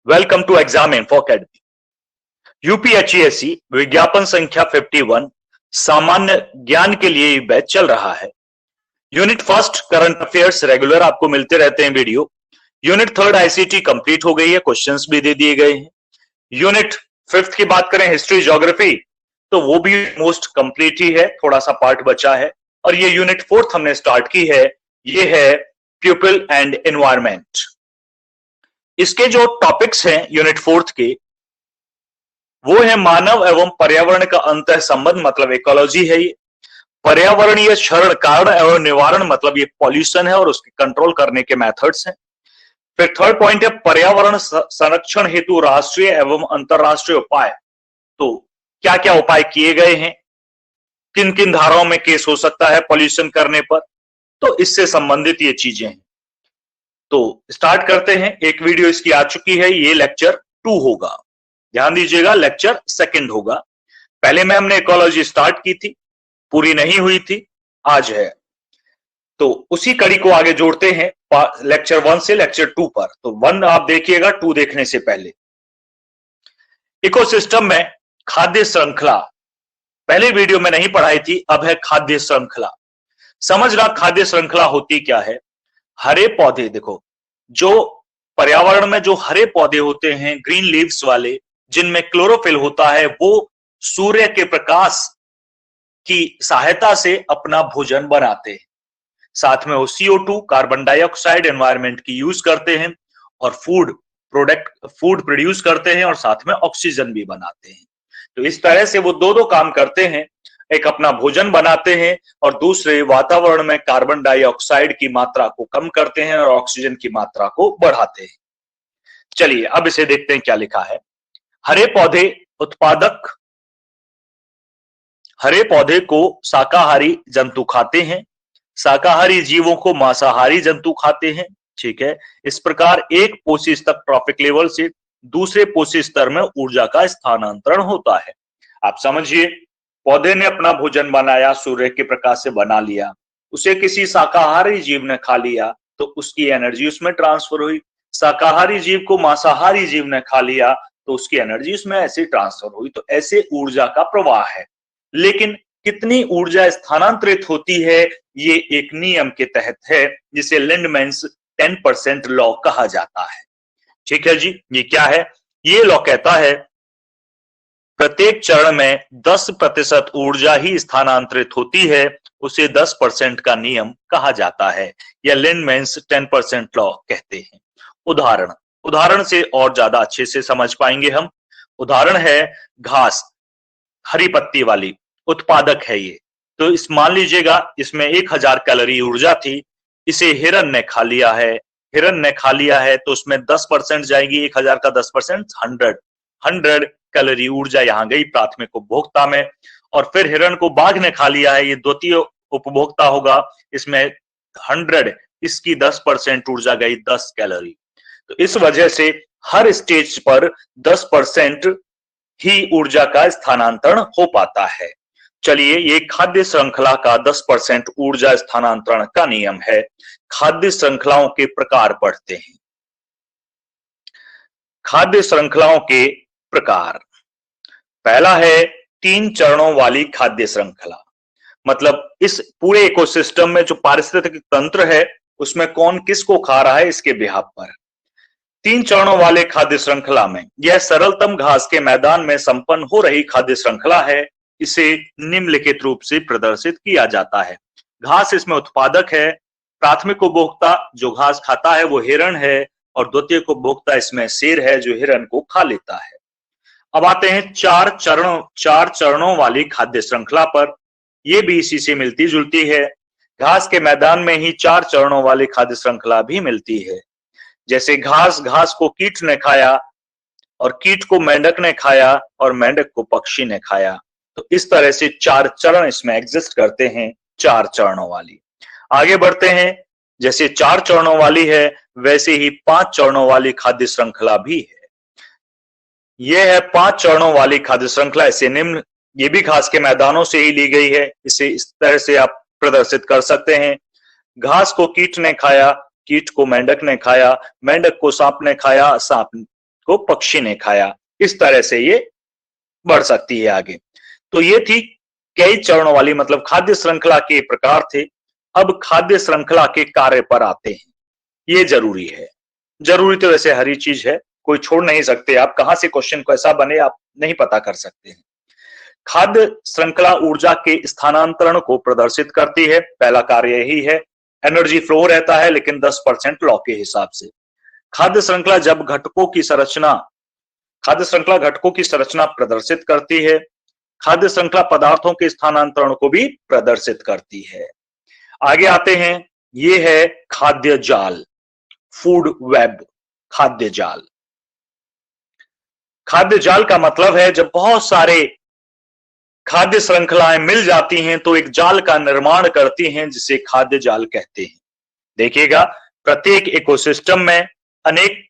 Welcome to exam info academy. UPHESC विज्ञापन संख्या 51 सामान्य ज्ञान के लिए ये बैच चल रहा है। Unit first current affairs regular आपको मिलते रहते हैं video. Unit third ICT complete हो गई है, क्वेश्चंस भी दे दिए गए हैं। यूनिट फिफ्थ की बात करें हिस्ट्री ज्योग्राफी, तो वो भी मोस्ट कंप्लीट ही है, थोड़ा सा पार्ट बचा है। और ये यूनिट फोर्थ हमने स्टार्ट की है, ये है पीपल एंड एनवायरमेंट। इसके जो टॉपिक्स हैं यूनिट फोर्थ के, वो है मानव एवं पर्यावरण का अंतः संबंध, मतलब इकोलॉजी है ये। पर्यावरणीय क्षरण कारण एवं निवारण, मतलब ये पॉल्यूशन है और उसके कंट्रोल करने के मेथड्स हैं। फिर थर्ड पॉइंट है पर्यावरण संरक्षण हेतु राष्ट्रीय एवं अंतरराष्ट्रीय उपाय। तो क्या क्या उपाय किए गए हैं, किन किन धाराओं में केस हो सकता है पॉल्यूशन करने पर, तो इससे संबंधित ये चीजें हैं। तो स्टार्ट करते हैं। एक वीडियो इसकी आ चुकी है, ये लेक्चर 2 होगा, ध्यान दीजिएगा, लेक्चर सेकंड होगा। पहले में हमने इकोलॉजी स्टार्ट की थी, पूरी नहीं हुई थी, आज है, तो उसी कड़ी को आगे जोड़ते हैं लेक्चर 1 से लेक्चर 2 पर। तो 1 आप देखिएगा 2 देखने से पहले। इकोसिस्टम में खाद्य श्रृंखला, पहले वीडियो में नहीं पढ़ाई थी, अब है खाद्य श्रृंखला। समझना खाद्य श्रृंखला होती क्या है। हरे पौधे, देखो जो पर्यावरण में जो हरे पौधे होते हैं ग्रीन लीव्स वाले, जिनमें क्लोरोफिल होता है, वो सूर्य के प्रकाश की सहायता से अपना भोजन बनाते हैं। साथ में वो CO2 कार्बन डाइऑक्साइड एनवायरनमेंट की यूज करते हैं और फूड प्रोड्यूस करते हैं और साथ में ऑक्सीजन भी बनाते हैं। तो इस तरह से वो दो काम करते हैं, एक अपना भोजन बनाते हैं और दूसरे वातावरण में कार्बन डाइऑक्साइड की मात्रा को कम करते हैं और ऑक्सीजन की मात्रा को बढ़ाते हैं। चलिए अब इसे देखते हैं क्या लिखा है। हरे पौधे को शाकाहारी जंतु खाते हैं, शाकाहारी जीवों को मांसाहारी जंतु खाते हैं, ठीक है। इस प्रकार एक पोषी स्तर ट्रॉफिक लेवल से दूसरे पोषी स्तर में ऊर्जा का स्थानांतरण होता है। आप समझिए, पौधे ने अपना भोजन बनाया, सूर्य के प्रकाश से बना लिया, उसे किसी शाकाहारी जीव ने खा लिया तो उसकी एनर्जी उसमें ट्रांसफर हुई। शाकाहारी जीव को मांसाहारी जीव ने खा लिया तो उसकी एनर्जी उसमें ऐसे ट्रांसफर हुई। तो ऐसे ऊर्जा का प्रवाह है। लेकिन कितनी ऊर्जा स्थानांतरित होती है, ये एक नियम के तहत है जिसे लिंडमैन्स 10% लॉ कहा जाता है। ठीक है जी, ये क्या है, ये लॉ कहता है प्रत्येक चरण में 10% ऊर्जा ही स्थानांतरित होती है, उसे 10% का नियम कहा जाता है, या लिंडमैन्स 10% लॉ कहते हैं। उदाहरण से और ज्यादा अच्छे से समझ पाएंगे हम। उदाहरण है घास, हरी पत्ती वाली, उत्पादक है ये। तो इस मान लीजिएगा इसमें 1000 कैलोरी ऊर्जा थी, इसे हिरन ने खा लिया है तो उसमें 10% जाएगी, 1000 का 10% 100 कैलोरी ऊर्जा यहां गई प्राथमिक उपभोक्ता में। और फिर हिरन को बाघ ने खा लिया है, ये द्वितीय उपभोक्ता होगा, इसमें 100, इसकी 10% ऊर्जा गई 10 कैलोरी। तो इस वजह से हर स्टेज पर 10% ही ऊर्जा का स्थानांतरण हो पाता है। चलिए, ये खाद्य श्रृंखला का 10% ऊर्जा स्थानांतरण का नियम है। खाद्य श्रृंखलाओं के प्रकार पढ़ते हैं। खाद्य श्रृंखलाओं के प्रकार, पहला है 3 चरणों वाली खाद्य श्रृंखला। मतलब इस पूरे इकोसिस्टम में जो पारिस्थितिक तंत्र है उसमें कौन किसको खा रहा है इसके बिहाफ पर। 3 चरणों वाले खाद्य श्रृंखला में यह सरलतम घास के मैदान में संपन्न हो रही खाद्य श्रृंखला है। इसे निम्नलिखित रूप से प्रदर्शित किया जाता है। घास इसमें उत्पादक है, प्राथमिक उपभोक्ता जो घास खाता है वो हिरण है, और द्वितीय उपभोक्ता इसमें शेर है जो हिरण को खा लेता है। अब आते हैं 4 चरणों वाली खाद्य श्रृंखला पर। यह भी इसी से मिलती जुलती है। घास के मैदान में ही 4 चरणों वाली खाद्य श्रृंखला भी मिलती है। जैसे घास को कीट ने खाया, और कीट को मेंढक ने खाया, और मेंढक को पक्षी ने खाया। तो इस तरह से 4 चरण इसमें एग्जिस्ट करते हैं, 4 चरणों वाली। आगे बढ़ते हैं, जैसे 4 चरणों वाली है वैसे ही 5 चरणों वाली खाद्य श्रृंखला भी है। यह है 5 चरणों वाली खाद्य श्रृंखला। इसे निम्न, ये भी घास के मैदानों से ही ली गई है। इसे इस तरह से आप प्रदर्शित कर सकते हैं। घास को कीट ने खाया, कीट को मेंढक ने खाया, मेंढक को सांप ने खाया, सांप को पक्षी ने खाया। इस तरह से ये बढ़ सकती है आगे। तो ये थी कई चरणों वाली, मतलब खाद्य श्रृंखला के प्रकार थे। अब खाद्य श्रृंखला के कार्य पर आते हैं। ये जरूरी है, जरूरी तो वैसे हर चीज है, कोई छोड़ नहीं सकते आप, कहां से क्वेश्चन कैसा बने आप नहीं पता कर सकते हैं। खाद्य श्रृंखला ऊर्जा के स्थानांतरण को प्रदर्शित करती है, पहला कार्य यही है। एनर्जी फ्लो रहता है लेकिन 10% लॉ के हिसाब से। खाद्य श्रृंखला घटकों की संरचना प्रदर्शित करती है। खाद्य श्रृंखला पदार्थों के स्थानांतरण को भी प्रदर्शित करती है। आगे आते हैं, ये है खाद्य जाल, फूड वेब। खाद्य जाल, खाद्य जाल का मतलब है जब बहुत सारे खाद्य श्रृंखलाएं मिल जाती हैं तो एक जाल का निर्माण करती हैं, जिसे खाद्य जाल कहते हैं। देखिएगा, प्रत्येक इकोसिस्टम में अनेक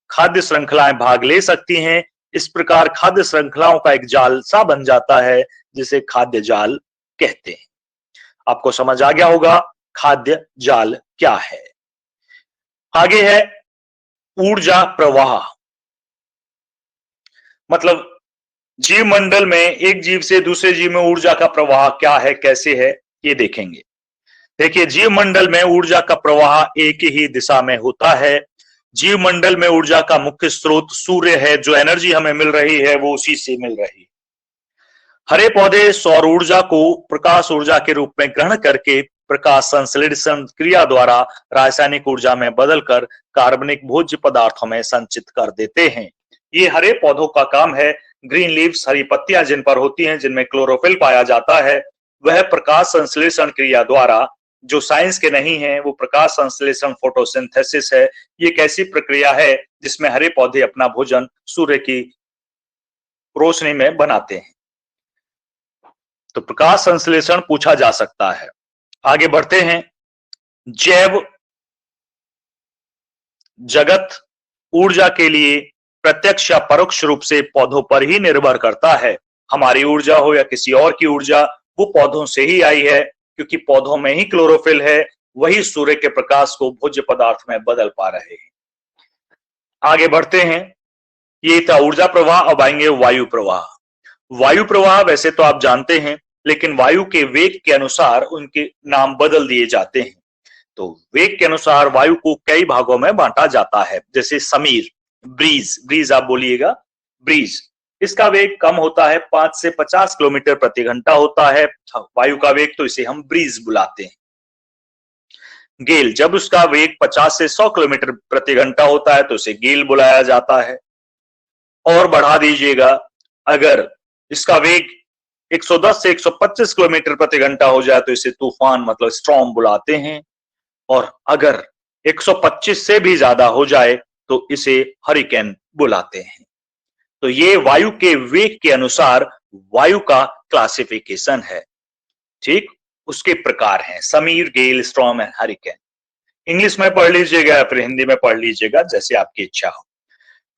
खाद्य श्रृंखलाएं भाग ले सकती हैं। इस प्रकार खाद्य श्रृंखलाओं का एक जाल सा बन जाता है, जिसे खाद्य जाल कहते हैं। आपको समझ आ गया होगा खाद्य जाल क्या है। आगे है ऊर्जा प्रवाह, मतलब जीव मंडल में एक जीव से दूसरे जीव में ऊर्जा का प्रवाह क्या है, कैसे है, ये देखेंगे। देखिए, जीव मंडल में ऊर्जा का प्रवाह एक ही दिशा में होता है। जीव मंडल में ऊर्जा का मुख्य स्रोत सूर्य है, जो एनर्जी हमें मिल रही है वो उसी से मिल रही है। हरे पौधे सौर ऊर्जा को प्रकाश ऊर्जा के रूप में ग्रहण करके प्रकाश संश्लेषण क्रिया द्वारा रासायनिक ऊर्जा में बदलकर कार्बनिक भोज्य पदार्थों में संचित कर देते हैं। ये हरे पौधों का काम है। ग्रीन लीव्स, हरी पत्तियां जिन पर होती हैं, जिनमें क्लोरोफिल पाया जाता है, वह प्रकाश संश्लेषण क्रिया द्वारा, जो साइंस के नहीं है, वो प्रकाश संश्लेषण फोटोसिंथेसिस है। ये एक ऐसी प्रक्रिया है जिसमें हरे पौधे अपना भोजन सूर्य की रोशनी में बनाते हैं। तो प्रकाश संश्लेषण पूछा जा सकता है। आगे बढ़ते हैं, जैव जगत ऊर्जा के लिए प्रत्यक्ष या परोक्ष रूप से पौधों पर ही निर्भर करता है। हमारी ऊर्जा हो या किसी और की ऊर्जा, वो पौधों से ही आई है, क्योंकि पौधों में ही क्लोरोफिल है, वही सूर्य के प्रकाश को भोज्य पदार्थ में बदल पा रहे हैं। आगे बढ़ते हैं, ये था ऊर्जा प्रवाह। अब आएंगे वायु प्रवाह। वायु प्रवाह वैसे तो आप जानते हैं, लेकिन वायु के वेग के अनुसार उनके नाम बदल दिए जाते हैं। तो वेग के अनुसार वायु को कई भागों में बांटा जाता है, जैसे समीर, ब्रीज आप बोलिएगा, ब्रीज, इसका वेग कम होता है, 5 से 50 किलोमीटर प्रति घंटा होता है वायु का वेग, तो इसे हम ब्रीज बुलाते हैं। गेल, जब उसका वेग 50 से 100 किलोमीटर प्रति घंटा होता है तो इसे गेल बुलाया जाता है। और बढ़ा दीजिएगा, अगर इसका वेग 110 से 125 किलोमीटर प्रति घंटा हो जाए तो इसे तूफान, मतलब स्टॉर्म बुलाते हैं। और अगर 125 से भी ज्यादा हो जाए तो इसे हरिकेन बुलाते हैं। तो ये वायु के वेग के अनुसार वायु का क्लासिफिकेशन है। ठीक, उसके प्रकार हैं समीर, गेल, स्टॉर्म एंड हरिकेन। इंग्लिश में पढ़ लीजिएगा या फिर हिंदी में पढ़ लीजिएगा, जैसे आपकी इच्छा हो।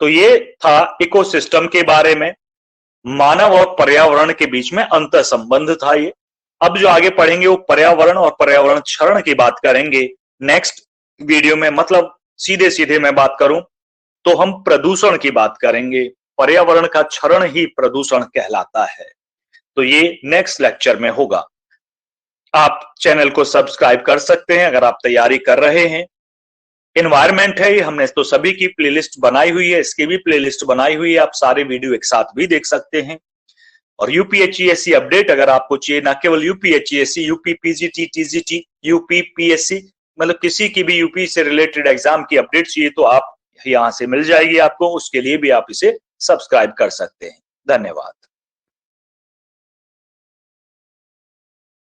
तो ये था इकोसिस्टम के बारे में, मानव और पर्यावरण के बीच में अंतर संबंध था ये। अब जो आगे पढ़ेंगे वो पर्यावरण और पर्यावरण क्षरण की बात करेंगे नेक्स्ट वीडियो में। मतलब सीधे सीधे मैं बात करूं तो हम प्रदूषण की बात करेंगे। पर्यावरण का क्षरण ही प्रदूषण कहलाता है। तो ये नेक्स्ट लेक्चर में होगा। आप चैनल को सब्सक्राइब कर सकते हैं अगर आप तैयारी कर रहे हैं। एनवायरमेंट है ये, हमने तो सभी की प्लेलिस्ट बनाई हुई है, इसकी भी प्लेलिस्ट बनाई हुई है, आप सारे वीडियो एक साथ भी देख सकते हैं। और यूपीएचईएससी अपडेट अगर आपको चाहिए, ना केवल UPHESC, UP PGT, TGT, UP PSC, मतलब किसी की भी यूपी से रिलेटेड एग्जाम की अपडेट चाहिए तो आप यहां से मिल जाएगी आपको। उसके लिए भी आप इसे सब्सक्राइब कर सकते हैं। धन्यवाद।